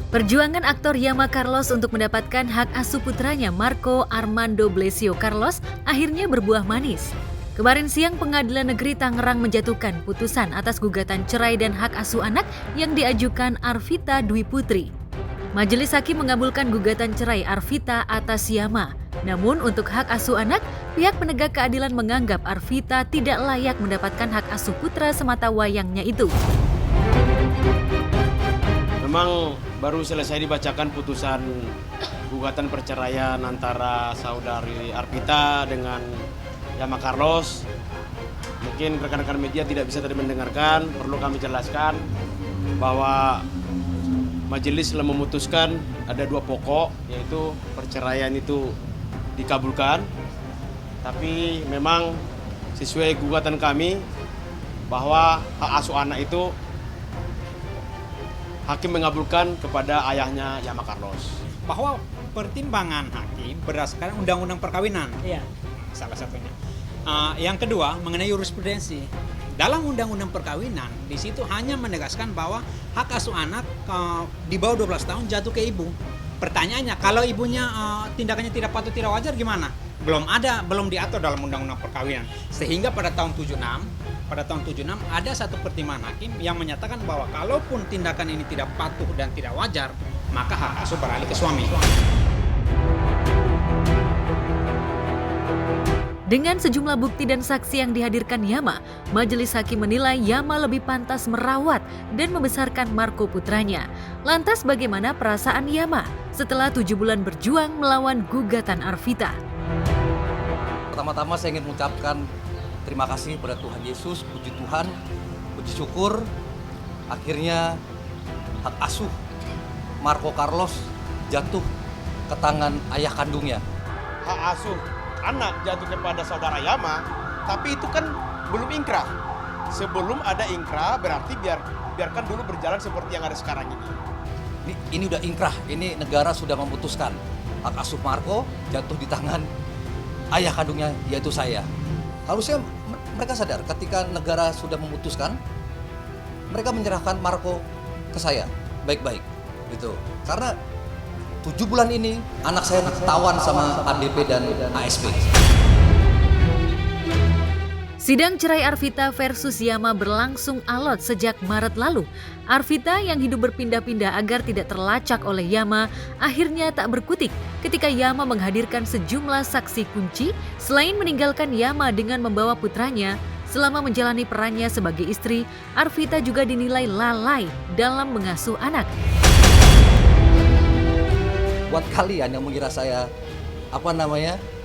Perjuangan aktor Yama Carlos untuk mendapatkan hak asuh putranya Marco Armando Blesio Carlos akhirnya berbuah manis. Kemarin siang Pengadilan Negeri Tangerang menjatuhkan putusan atas gugatan cerai dan hak asuh anak yang diajukan Arvita Dwi Putri. Majelis Hakim mengabulkan gugatan cerai Arvita atas Yama. Namun untuk hak asuh anak, pihak penegak keadilan menganggap Arvita tidak layak mendapatkan hak asuh putra semata wayangnya itu. Memang baru selesai dibacakan putusan gugatan perceraian antara saudari Arvita dengan Yama Carlos. Mungkin rekan-rekan media tidak bisa tadi mendengarkan, perlu kami jelaskan bahwa majelis telah memutuskan ada dua pokok, yaitu perceraian itu dikabulkan. Tapi memang sesuai gugatan kami bahwa hak asuh anak itu Hakim mengabulkan kepada ayahnya Yama Carlos. Bahwa pertimbangan hakim berdasarkan undang-undang perkawinan. Iya. Salah satunya. Yang kedua mengenai jurisprudensi. Dalam undang-undang perkawinan di situ hanya menegaskan bahwa hak asuh anak di bawah 12 tahun jatuh ke ibu. Pertanyaannya, kalau ibunya tindakannya tidak patut tidak wajar gimana? Belum diatur dalam undang-undang perkawinan. Sehingga pada tahun 76 ada satu pertimbangan hakim yang menyatakan bahwa kalaupun tindakan ini tidak patuh dan tidak wajar, maka hak asuh beralih ke suami. Dengan sejumlah bukti dan saksi yang dihadirkan Yama, Majelis Hakim menilai Yama lebih pantas merawat dan membesarkan Marco putranya. Lantas bagaimana perasaan Yama setelah 7 bulan berjuang melawan gugatan Arvita? Pertama-tama saya ingin mengucapkan terima kasih kepada Tuhan Yesus, puji Tuhan, puji syukur. Akhirnya hak asuh Marco Carlos jatuh ke tangan ayah kandungnya. Hak asuh anak jatuh kepada saudara Yama, tapi itu kan belum inkrah. Sebelum ada inkrah berarti biarkan dulu berjalan seperti yang ada sekarang ini. Ini udah inkrah, ini negara sudah memutuskan. Hak asuh Marco jatuh di tangan ayah kandungnya, yaitu saya. Harusnya mereka sadar ketika negara sudah memutuskan, mereka menyerahkan Marco ke saya baik-baik gitu. Karena 7 bulan ini anak saya ditawan sama ADP dan ASP. Sidang cerai Arvita versus Yama berlangsung alot sejak Maret lalu. Arvita yang hidup berpindah-pindah agar tidak terlacak oleh Yama akhirnya tak berkutik ketika Yama menghadirkan sejumlah saksi kunci selain meninggalkan Yama dengan membawa putranya. Selama menjalani perannya sebagai istri, Arvita juga dinilai lalai dalam mengasuh anak. Buat kalian yang mengira saya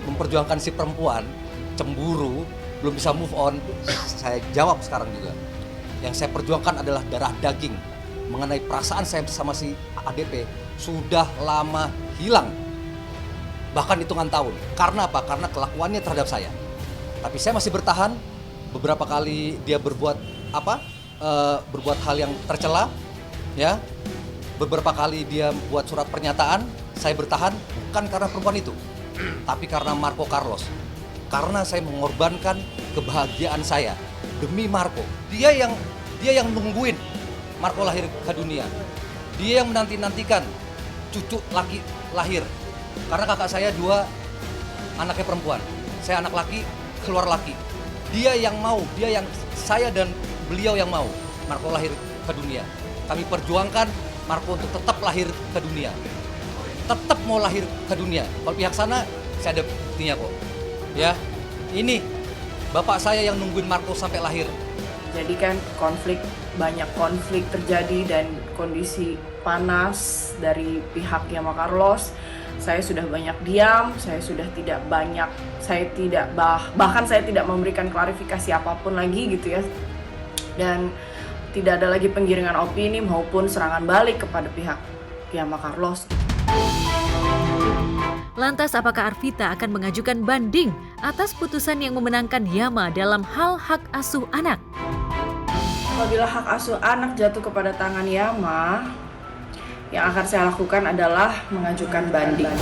memperjuangkan si perempuan, cemburu, belum bisa move on, saya jawab sekarang juga. Yang saya perjuangkan adalah darah daging. Mengenai perasaan saya bersama si ADP sudah lama hilang. Bahkan hitungan tahun. Karena apa? Karena kelakuannya terhadap saya. Tapi saya masih bertahan. Beberapa kali dia berbuat hal yang tercela, ya. Beberapa kali dia buat surat pernyataan, saya bertahan bukan karena perempuan itu, tapi karena Marco Carlos. Karena saya mengorbankan kebahagiaan saya demi Marco. Dia yang nungguin Marco lahir ke dunia. Dia yang menanti-nantikan cucu laki lahir. Karena kakak saya 2 anaknya perempuan. Saya anak laki, keluar laki. Dia yang mau, saya dan beliau yang mau Marco lahir ke dunia. Kami perjuangkan Marco untuk tetap lahir ke dunia. Tetap mau lahir ke dunia. Kalau pihak sana, saya ada buktinya kok. Ya, ini bapak saya yang nungguin Marco sampai lahir. Jadi kan banyak konflik terjadi dan kondisi panas dari pihak Yama Carlos. Saya sudah banyak diam, bahkan saya tidak memberikan klarifikasi apapun lagi gitu ya. Dan tidak ada lagi penggiringan opini maupun serangan balik kepada pihak Yama Carlos. Lantas apakah Arvita akan mengajukan banding atas putusan yang memenangkan Yama dalam hal hak asuh anak? Apabila hak asuh anak jatuh kepada tangan Yama, yang akan saya lakukan adalah mengajukan banding.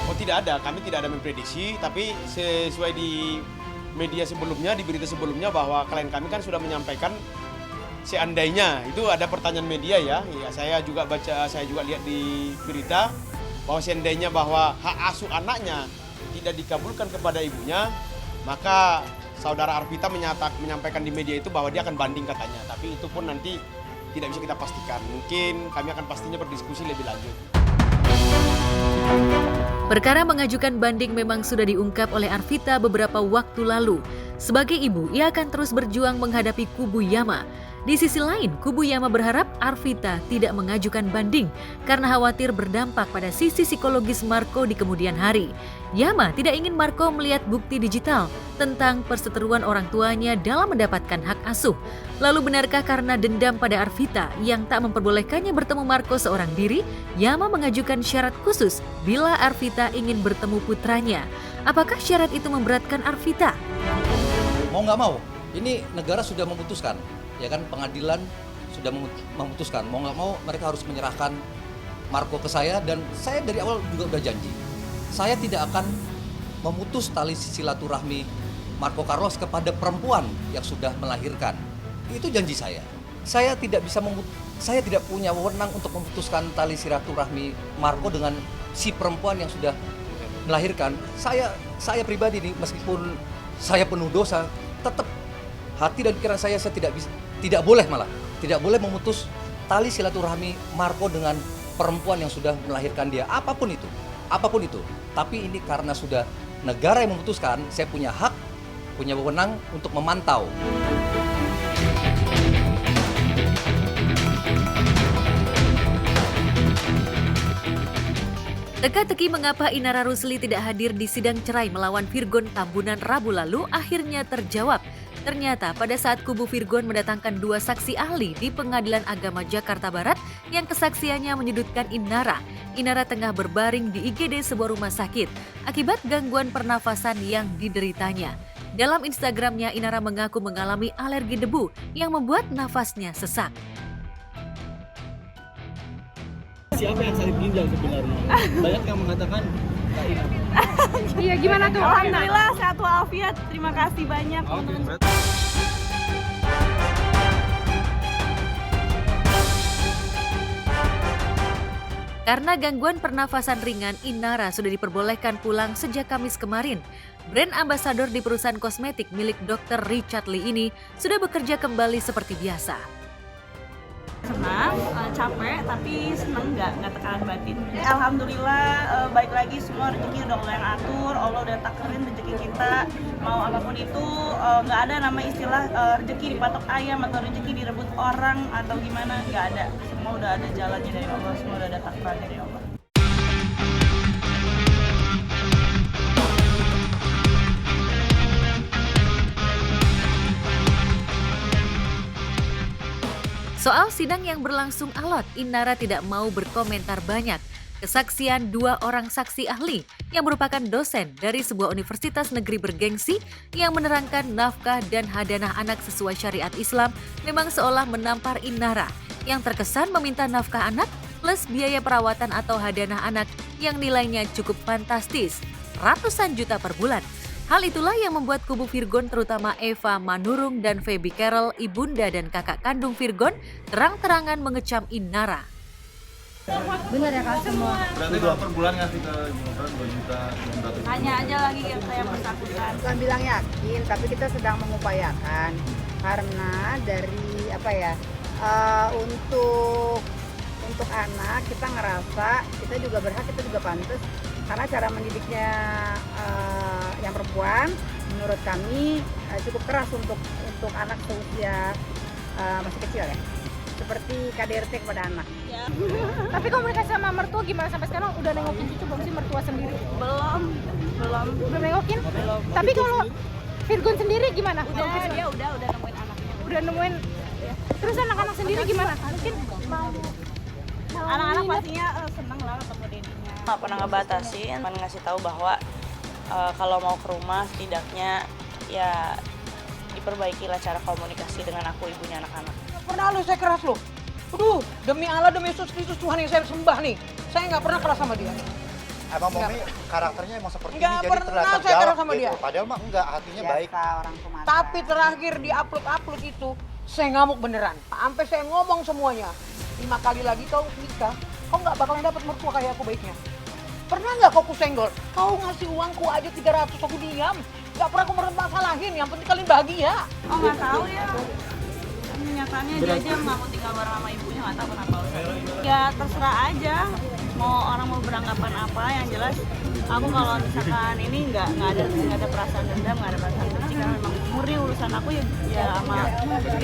Oh tidak ada, kami tidak ada memprediksi, tapi sesuai di media sebelumnya, di berita sebelumnya bahwa klien kami kan sudah menyampaikan seandainya itu ada pertanyaan media ya, saya juga lihat di berita bahwa seandainya bahwa hak asuh anaknya tidak dikabulkan kepada ibunya, maka saudara Arvita menyampaikan di media itu bahwa dia akan banding katanya. Tapi itu pun nanti tidak bisa kita pastikan. Mungkin kami akan pastinya berdiskusi lebih lanjut. Perkara mengajukan banding memang sudah diungkap oleh Arvita beberapa waktu lalu. Sebagai ibu, ia akan terus berjuang menghadapi kubu Yama. Di sisi lain, kubu Yama berharap Arvita tidak mengajukan banding karena khawatir berdampak pada sisi psikologis Marco di kemudian hari. Yama tidak ingin Marco melihat bukti digital tentang perseteruan orang tuanya dalam mendapatkan hak asuh. Lalu benarkah karena dendam pada Arvita yang tak memperbolehkannya bertemu Marco seorang diri, Yama mengajukan syarat khusus bila Arvita ingin bertemu putranya? Apakah syarat itu memberatkan Arvita? Mau nggak mau, ini negara sudah memutuskan. Ya kan, pengadilan sudah memutuskan, mau nggak mau mereka harus menyerahkan Marco ke saya, dan saya dari awal juga udah janji saya tidak akan memutus tali silaturahmi Marco Carlos kepada perempuan yang sudah melahirkan. Itu janji saya. Saya tidak punya wewenang untuk memutuskan tali silaturahmi Marco dengan si perempuan yang sudah melahirkan. Saya pribadi nih, meskipun saya penuh dosa, tetap hati dan pikiran saya tidak boleh memutus tali silaturahmi Marco dengan perempuan yang sudah melahirkan dia, apapun itu. Tapi ini karena sudah negara yang memutuskan, saya punya hak, punya wewenang untuk memantau. Teka-teki mengapa Inara Rusli tidak hadir di sidang cerai melawan Virgon Tambunan Rabu lalu akhirnya terjawab. Ternyata pada saat kubu Virgon mendatangkan 2 saksi ahli di Pengadilan Agama Jakarta Barat yang kesaksiannya menyudutkan Inara tengah berbaring di IGD sebuah rumah sakit akibat gangguan pernafasan yang dideritanya. Dalam Instagramnya, Inara mengaku mengalami alergi debu yang membuat nafasnya sesak. Siapa yang sakit ginjal sebenarnya? Banyak yang mengatakan Kak Ina. Iya, gimana tuh? Alhamdulillah sehat walafiat. Terima kasih banyak teman-teman. Karena gangguan pernafasan ringan, Inara sudah diperbolehkan pulang sejak Kamis kemarin. Brand ambasador di perusahaan kosmetik milik Dr. Richard Lee ini sudah bekerja kembali seperti biasa. Senang, capek, tapi senang nggak tekanan batin. Alhamdulillah baik lagi, semua rezeki udah Allah yang atur, Allah udah takdirin rezeki kita. Mau apapun itu, nggak ada nama istilah rezeki dipatok ayam atau rezeki direbut orang atau gimana, nggak ada. Semua udah ada jalannya dari Allah, semua udah ada takdirnya dari Allah. Soal sidang yang berlangsung alot, Inara tidak mau berkomentar banyak. Kesaksian 2 orang saksi ahli yang merupakan dosen dari sebuah universitas negeri bergengsi yang menerangkan nafkah dan hadanah anak sesuai syariat Islam memang seolah menampar Inara yang terkesan meminta nafkah anak plus biaya perawatan atau hadanah anak yang nilainya cukup fantastis, ratusan juta per bulan. Hal itulah yang membuat kubu Virgon terutama Eva Manurung dan Feby Carol, ibunda dan kakak kandung Virgon, terang-terangan mengecam Inara. Bener ya Kak semua? Berarti kalau per bulan ngasih ke Demokrat 2 juta. Tanya aja lagi yang saya bersangkutan. Bukan bilang yakin, tapi kita sedang mengupayakan. Karena dari untuk anak kita ngerasa kita juga berhak, kita juga pantas. Karena cara mendidiknya yang perempuan menurut kami cukup keras untuk anak seusia masih kecil ya, seperti KDRT kepada anak. Ya. Tapi komunikasi sama mertua gimana sampai sekarang? Udah nengokin cucu belum sih mertua sendiri? Belum. Belum nengokin? Belum. Tapi kalau Virgon sendiri gimana? Dia udah nemuin anaknya. Udah nemuin. Ya. Terus anak-anak sendiri gimana? Mungkin mau Anak-anak pastinya seneng lah ketemu dedinya. Nggak pernah ngebatasin, cuma ngasih tahu bahwa kalau mau ke rumah setidaknya ya diperbaikilah cara komunikasi dengan aku, ibunya anak-anak. Pernah lu saya keras lu. Aduh, demi Allah, demi Yesus Kristus Tuhan yang saya sembah nih. Saya nggak pernah keras sama dia. Emang Momi karakternya emang seperti nggak ini, jadi pernah terlihat saya keras galak sama gitu. dia. Padahal mah enggak, hatinya baik. Biasa orang Sumatera. Tapi terakhir di upload itu, Saya ngamuk beneran. Sampai saya ngomong semuanya. 5 kali lagi kau nikah, kau nggak bakalan dapat mertua kayak aku baiknya. Pernah nggak kau kusenggol? Kau ngasih uangku aja 300 aku diam. Nggak pernah aku masalahin, yang penting kalian bahagia. Oh nggak tahu ya. Kenyataannya dia aja nggak mau tinggal bareng sama ibunya, nggak tahu kenapa. Ya terserah aja. Mau orang mau beranggapan apa, yang jelas aku kalau misalkan ini nggak ada perasaan dendam, nggak ada perasaan benci, karena memang murni urusan aku ya sama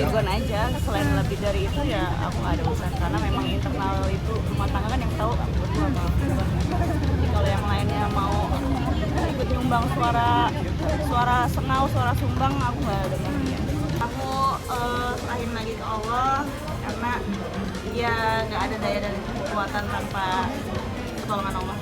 Ridwan aja. Selain lebih dari itu ya aku nggak ada urusan, karena memang internal itu rumah tangga kan yang tahu aku berdua sama Ridwan. Jadi kalau yang lainnya mau ikut nyumbang suara sengau, suara sumbang, aku nggak ada bagian. Aku serahin lagi ke Allah, karena ya nggak ada daya dan kekuatan tanpa pertolongan Allah.